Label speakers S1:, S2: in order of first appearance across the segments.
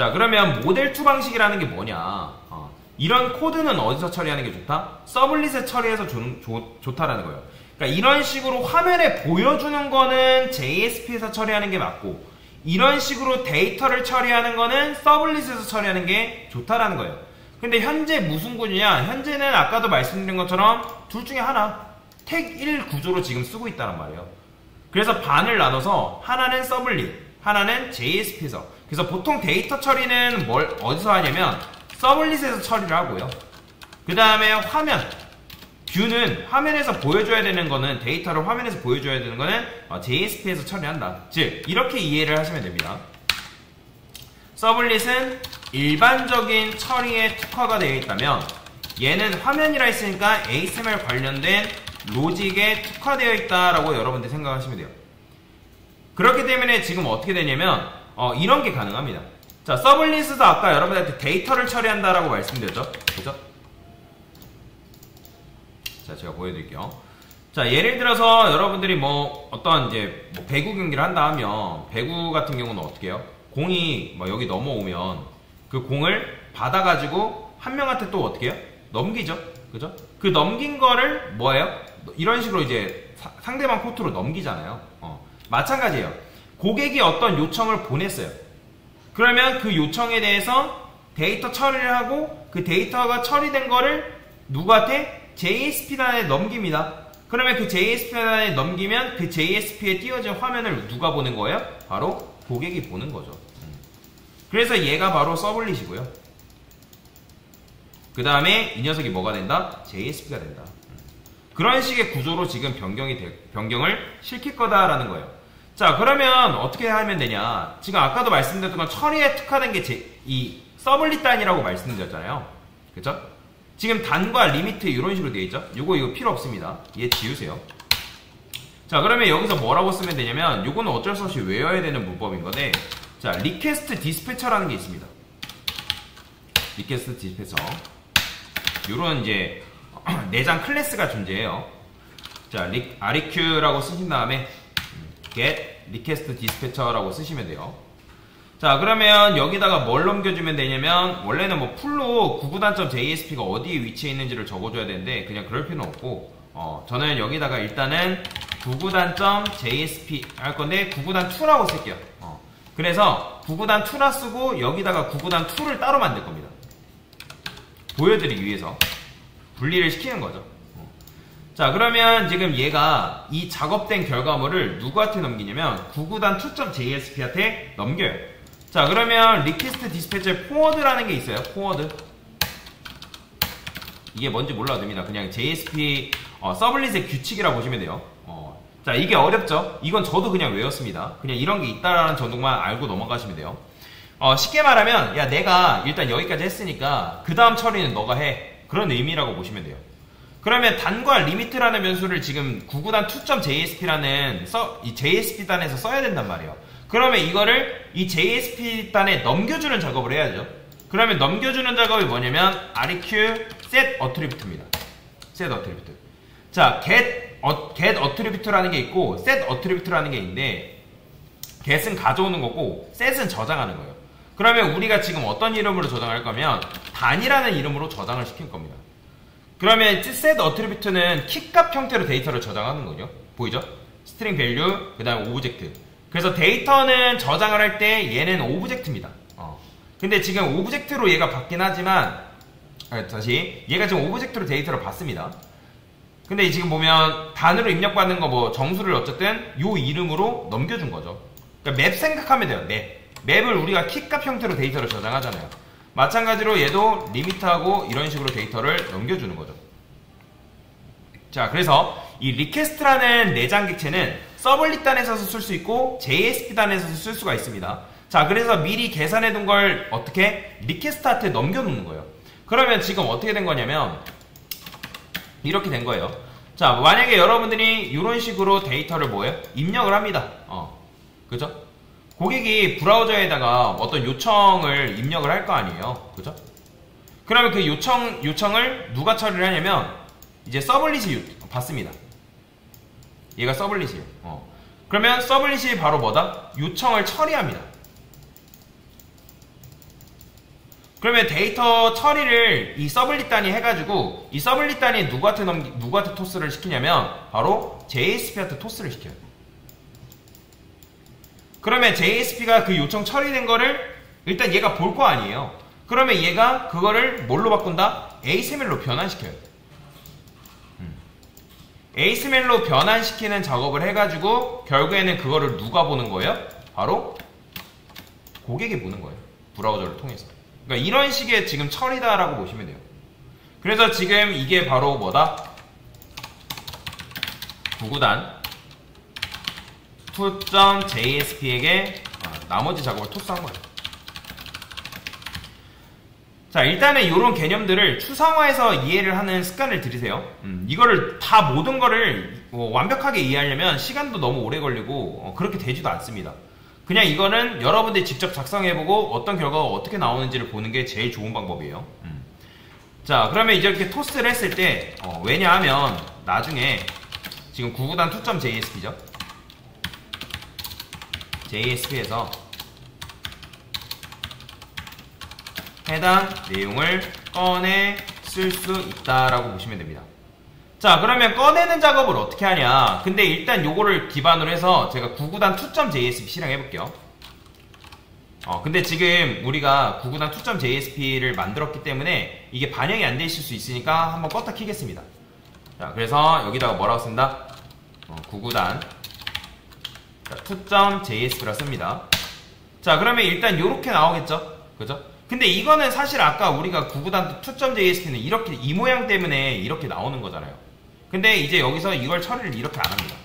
S1: 자, 그러면 모델2 방식이라는 게 뭐냐? 이런 코드는 어디서 처리하는 게 좋다? 서블릿에 처리해서 좋다라는 거예요. 그러니까 이런 식으로 화면에 보여주는 거는 JSP에서 처리하는 게 맞고, 이런 식으로 데이터를 처리하는 거는 서블릿에서 처리하는 게 좋다라는 거예요. 근데 현재 무슨 구조냐? 현재는 아까도 말씀드린 것처럼 둘 중에 하나, 택 1 구조로 지금 쓰고 있다는 말이에요. 그래서 반을 나눠서 하나는 서블릿, 하나는 JSP에서. 그래서 보통 데이터 처리는 어디서 하냐면 서블릿에서 처리를 하고요. 그 다음에 화면, 뷰는 화면에서 보여줘야 되는 거는, 데이터를 화면에서 보여줘야 되는 거는 JSP에서 처리한다. 즉, 이렇게 이해를 하시면 됩니다. 서블릿은 일반적인 처리에 특화가 되어 있다면, 얘는 화면이라 했으니까 ASMR 관련된 로직에 특화되어 있다라고 여러분들 생각하시면 돼요. 그렇기 때문에 지금 어떻게 되냐면 이런 게 가능합니다. 자, 서블릿에서 아까 여러분들한테 데이터를 처리한다라고 말씀드렸죠? 그죠? 자, 제가 보여드릴게요. 자, 예를 들어서 여러분들이 어떤 이제 배구 경기를 한다 하면, 배구 같은 경우는 어떻게 해요? 공이 여기 넘어오면 그 공을 받아가지고 한 명한테 또 어떻게 해요? 넘기죠? 그죠? 그 넘긴 거를 뭐예요? 이런 식으로 이제 상대방 코트로 넘기잖아요. 마찬가지예요. 고객이 어떤 요청을 보냈어요. 그러면 그 요청에 대해서 데이터 처리를 하고, 그 데이터가 처리된 거를 누구한테? JSP단에 넘깁니다. 그러면 그 JSP단에 넘기면 그 JSP에 띄워진 화면을 누가 보는 거예요? 바로 고객이 보는 거죠. 그래서 얘가 바로 서블릿이고요. 그 다음에 이 녀석이 뭐가 된다? JSP가 된다. 그런 식의 구조로 지금 변경을 시킬 거다라는 거예요. 자, 그러면 어떻게 하면 되냐? 지금 아까도 말씀드렸던 건 처리에 특화된 게 이 서블릿 단이라고 말씀드렸잖아요. 그쵸? 지금 단과 리미트 이런 식으로 되어 있죠? 이거 필요 없습니다. 얘 지우세요. 자, 그러면 여기서 뭐라고 쓰면 되냐면, 요거는 어쩔 수 없이 외워야 되는 문법인 건데, 자, 리퀘스트 디스패처라는 게 있습니다. 리퀘스트 디스패처. 요런 이제 내장 클래스가 존재해요. 자, REQ라고 쓰신 다음에 get request dispatcher라고 쓰시면 돼요. 자, 그러면 여기다가 뭘 넘겨주면 되냐면, 원래는 풀로 구구단.jsp가 어디에 위치해 있는지를 적어줘야 되는데, 그냥 그럴 필요는 없고, 저는 여기다가 일단은 구구단.jsp 할 건데, 구구단2라고 쓸게요. 그래서 구구단2라 쓰고, 여기다가 구구단2를 따로 만들 겁니다. 보여드리기 위해서 분리를 시키는 거죠. 자, 그러면 지금 얘가 이 작업된 결과물을 누구한테 넘기냐면 구구단2.jsp한테 넘겨요. 자, 그러면 request dispatch forward라는 게 있어요. forward. 이게 뭔지 몰라도 됩니다. 그냥 JSP 서블릿의 규칙이라 보시면 돼요. 자, 이게 어렵죠? 이건 저도 그냥 외웠습니다. 그냥 이런 게 있다라는 정도만 알고 넘어가시면 돼요. 쉽게 말하면, 야, 내가 일단 여기까지 했으니까 그 다음 처리는 너가 해. 그런 의미라고 보시면 돼요. 그러면 단과 리미트라는 변수를 지금 구구단2.jsp라는 이 JSP단에서 써야 된단 말이에요. 그러면 이거를 이 JSP단에 넘겨주는 작업을 해야죠. 그러면 넘겨주는 작업이 뭐냐면 REQ set attribute입니다. set attribute. 자, get attribute라는 게 있고 set attribute라는 게 있는데, get은 가져오는 거고 set은 저장하는 거예요. 그러면 우리가 지금 어떤 이름으로 저장할 거면 단이라는 이름으로 저장을 시킬 겁니다. 그러면 set attribute는 키값 형태로 데이터를 저장하는 거죠. 보이죠? string value, 그 다음에 오브젝트. 그래서 데이터는 저장을 할 때 얘는 오브젝트입니다. 근데 지금 오브젝트로 얘가 받긴 하지만, 다시 얘가 지금 오브젝트로 데이터를 받습니다. 근데 지금 보면 단으로 입력받는 거 정수를 어쨌든 요 이름으로 넘겨준 거죠. 그러니까 맵 생각하면 돼요. 맵을 우리가 키값 형태로 데이터를 저장하잖아요. 마찬가지로 얘도 리미트하고 이런 식으로 데이터를 넘겨주는 거죠. 자, 그래서 이 리퀘스트라는 내장 객체는 서블릿 단에서도 쓸 수 있고 JSP 단에서도 쓸 수가 있습니다. 자, 그래서 미리 계산해 둔 걸 어떻게 리퀘스트한테 넘겨놓는 거예요. 그러면 지금 어떻게 된 거냐면 이렇게 된 거예요. 자, 만약에 여러분들이 이런 식으로 데이터를 뭐예요? 입력을 합니다. 그죠? 고객이 브라우저에다가 어떤 요청을 입력을 할 거 아니에요. 그죠? 그러면 그 요청을 누가 처리를 하냐면 이제 서블릿이 받습니다. 얘가 서블릿이에요. 그러면 서블릿이 바로 뭐다? 요청을 처리합니다. 그러면 데이터 처리를 이 서블릿 단위 해가지고 이 서블릿 단위 누구한테 토스를 시키냐면 바로 JSP한테 토스를 시켜요. 그러면 JSP가 그 요청 처리된 거를 일단 얘가 볼 거 아니에요. 그러면 얘가 그거를 뭘로 바꾼다? XML로 변환시켜요. XML로 변환시키는 작업을 해가지고 결국에는 그거를 누가 보는 거예요? 바로 고객이 보는 거예요. 브라우저를 통해서. 그러니까 이런 식의 지금 처리다라고 보시면 돼요. 그래서 지금 이게 바로 뭐다? 구구단 to.jsp에게 나머지 작업을 토스한 거예요. 자, 일단은 이런 개념들을 추상화해서 이해를 하는 습관을 들이세요. 이거를 다 모든 거를 완벽하게 이해하려면 시간도 너무 오래 걸리고 그렇게 되지도 않습니다. 그냥 이거는 여러분들이 직접 작성해보고 어떤 결과가 어떻게 나오는지를 보는 게 제일 좋은 방법이에요. 자, 그러면 이제 이렇게 토스를 했을 때 왜냐하면 나중에 지금 구구단 to.jsp죠. JSP에서 해당 내용을 꺼내 쓸 수 있다라고 보시면 됩니다. 자, 그러면 꺼내는 작업을 어떻게 하냐. 근데 일단 요거를 기반으로 해서 제가 구구단 to.jsp 실행해 볼게요. 근데 지금 우리가 구구단 to.jsp를 만들었기 때문에 이게 반영이 안 돼 있을 수 있으니까 한번 껐다 키겠습니다. 자, 그래서 여기다가 뭐라고 쓴다? 구구단 to.jsp라 씁니다. 자, 그러면 일단 요렇게 나오겠죠? 그죠? 근데 이거는 사실 아까 우리가 구구단 to.jsp는 이렇게 이 모양 때문에 이렇게 나오는 거잖아요. 근데 이제 여기서 이걸 처리를 이렇게 안 합니다.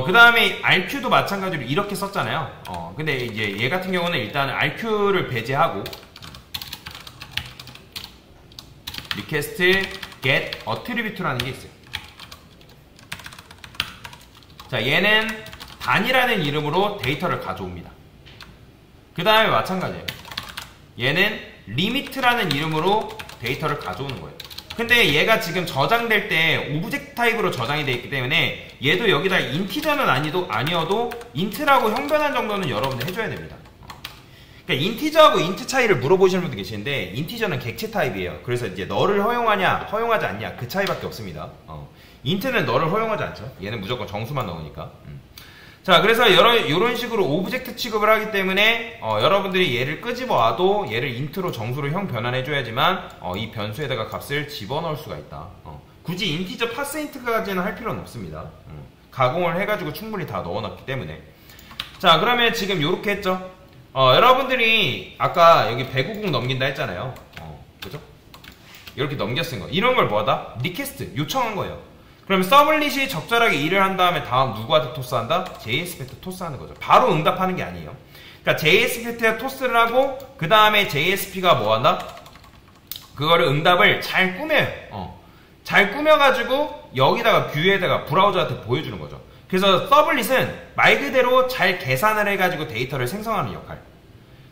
S1: 그 다음에 RQ도 마찬가지로 이렇게 썼잖아요. 근데 이제 얘 같은 경우는 일단 RQ를 배제하고 request get attribute라는 게 있어요. 자, 얘는 단이라는 이름으로 데이터를 가져옵니다. 그 다음에 마찬가지예요. 얘는 limit라는 이름으로 데이터를 가져오는 거예요. 근데 얘가 지금 저장될 때 오브젝트 타입으로 저장이 되어 있기 때문에 얘도 여기다 인티저는 아니어도 인트라고 형변한 정도는 여러분들 해줘야 됩니다. 그러니까 인티저하고 인트 차이를 물어보시는 분도 계시는데 인티저는 객체 타입이에요. 그래서 이제 너를 허용하냐 허용하지 않냐 그 차이밖에 없습니다. 인트는 너를 허용하지 않죠. 얘는 무조건 정수만 넣으니까. 자, 그래서 이런 식으로 오브젝트 취급을 하기 때문에 여러분들이 얘를 끄집어와도 얘를 인트로 정수로 형 변환해줘야지만 이 변수에다가 값을 집어넣을 수가 있다. 굳이 인티저 파스인트까지는 할 필요는 없습니다. 가공을 해가지고 충분히 다 넣어놨기 때문에. 자, 그러면 지금 요렇게 했죠. 여러분들이 아까 여기 150 넘긴다 했잖아요. 그죠? 이렇게 넘겼은 거. 이런 걸 뭐하다? 리퀘스트 요청한 거예요. 그럼 서블릿이 적절하게 일을 한 다음에 다음 누구한테 토스한다? JSP한테 토스하는 거죠. 바로 응답하는 게 아니에요. 그러니까 JSP한테 토스를 하고 그 다음에 JSP가 뭐한다? 그거를 응답을 잘 꾸며요. 잘 꾸며가지고 여기다가 뷰에다가 브라우저한테 보여주는 거죠. 그래서 서블릿은 말 그대로 잘 계산을 해가지고 데이터를 생성하는 역할.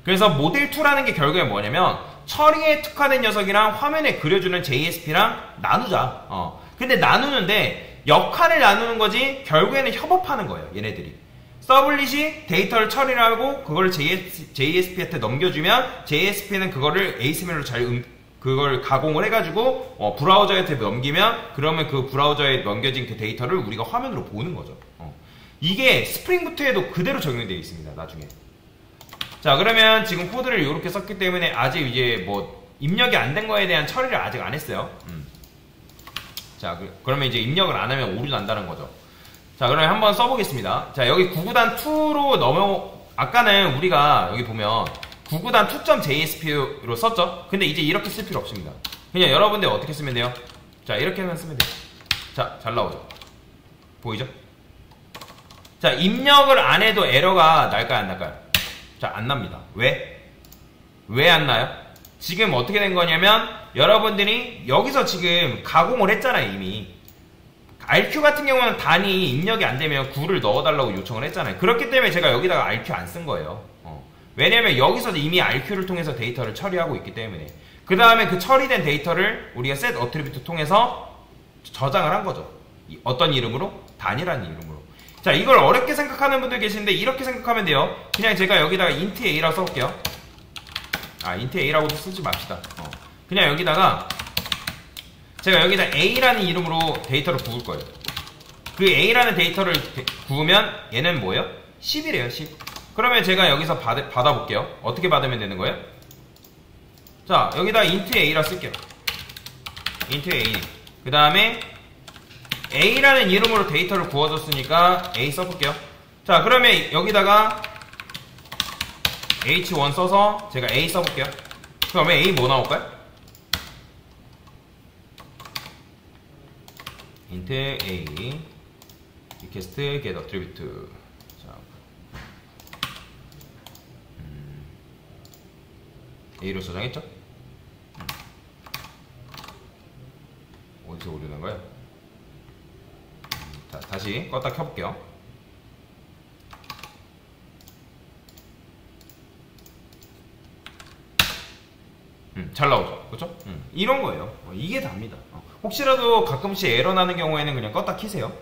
S1: 그래서 모델2라는 게 결국에 뭐냐면 처리에 특화된 녀석이랑 화면에 그려주는 JSP랑 나누자. 근데 나누는데 역할을 나누는 거지 결국에는 협업하는 거예요. 얘네들이. 서블릿이 데이터를 처리를 하고 그걸 JSP한테 넘겨주면 JSP는 그거를 XML로 그걸 가공을 해가지고 브라우저한테 넘기면 그러면 그 브라우저에 넘겨진 그 데이터를 우리가 화면으로 보는 거죠. 이게 스프링부트에도 그대로 적용이 되어 있습니다. 나중에. 자, 그러면 지금 코드를 이렇게 썼기 때문에 아직 이제 뭐 입력이 안 된 거에 대한 처리를 아직 안 했어요. 자, 그러면 이제 입력을 안 하면 오류 난다는 거죠. 자, 그러면 한번 써보겠습니다. 자, 여기 구구단 2로 아까는 우리가 여기 보면 구구단 to.jsp로 썼죠? 근데 이제 이렇게 쓸 필요 없습니다. 그냥 여러분들 어떻게 쓰면 돼요? 자, 이렇게만 쓰면 돼요. 자, 잘 나오죠? 보이죠? 자, 입력을 안 해도 에러가 날까요, 안 날까요? 자, 안 납니다. 왜? 왜 안 나요? 지금 어떻게 된 거냐면 여러분들이 여기서 지금 가공을 했잖아요. 이미 RQ 같은 경우는 단위 입력이 안 되면 9를 넣어달라고 요청을 했잖아요. 그렇기 때문에 제가 여기다가 RQ 안 쓴 거예요. 왜냐면 여기서 이미 RQ를 통해서 데이터를 처리하고 있기 때문에. 그 다음에 그 처리된 데이터를 우리가 set attribute 통해서 저장을 한 거죠. 어떤 이름으로? 단이라는 이름으로. 자, 이걸 어렵게 생각하는 분들 계시는데 이렇게 생각하면 돼요. 그냥 제가 여기다가 int a라고 써볼게요. int a라고도 쓰지 맙시다. 그냥 여기다가 제가 여기다 a라는 이름으로 데이터를 구울 거예요. 그 a라는 데이터를 구우면 얘는 뭐예요? 10이래요. 10. 그러면 제가 여기서 받아볼게요. 어떻게 받으면 되는 거예요? 자, 여기다 int a라 쓸게요. int a. 그 다음에 a라는 이름으로 데이터를 구워줬으니까 a 써볼게요. 자, 그러면 여기다가 h1 써서 제가 a 써볼게요. 그러면 a 뭐 나올까요? int a request get attribute. 자, a로 저장했죠? 어디서 오류난 거야? 자, 다시 껐다 켜볼게요. 잘 나오죠? 그쵸? 이런 거예요. 이게 답니다. 혹시라도 가끔씩 에러 나는 경우에는 그냥 껐다 키세요.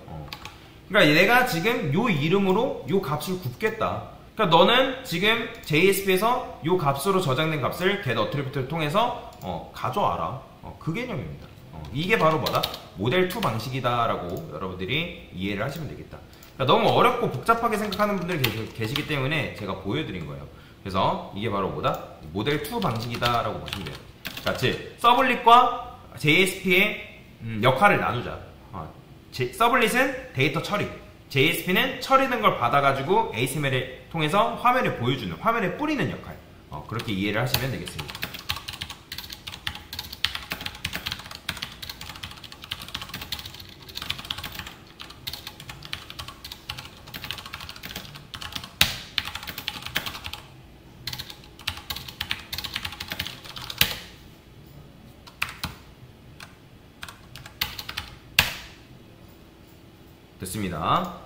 S1: 그러니까 내가 지금 요 이름으로 요 값을 굽겠다. 그러니까 너는 지금 JSP에서 요 값으로 저장된 값을 get attribute를 통해서 가져와라. 그 개념입니다. 이게 바로 뭐다? 모델2 방식이다 라고 여러분들이 이해를 하시면 되겠다. 그러니까 너무 어렵고 복잡하게 생각하는 분들이 계시기 때문에 제가 보여드린 거예요. 그래서 이게 바로 뭐다? 모델2 방식이다 라고 보시면 돼요. 자, 즉 서블릿과 JSP의 역할을 나누자. 서블릿은 데이터 처리, JSP는 처리된 걸 받아가지고 ASML을 통해서 화면에 보여주는, 화면에 뿌리는 역할. 그렇게 이해를 하시면 되겠습니다. 됐습니다.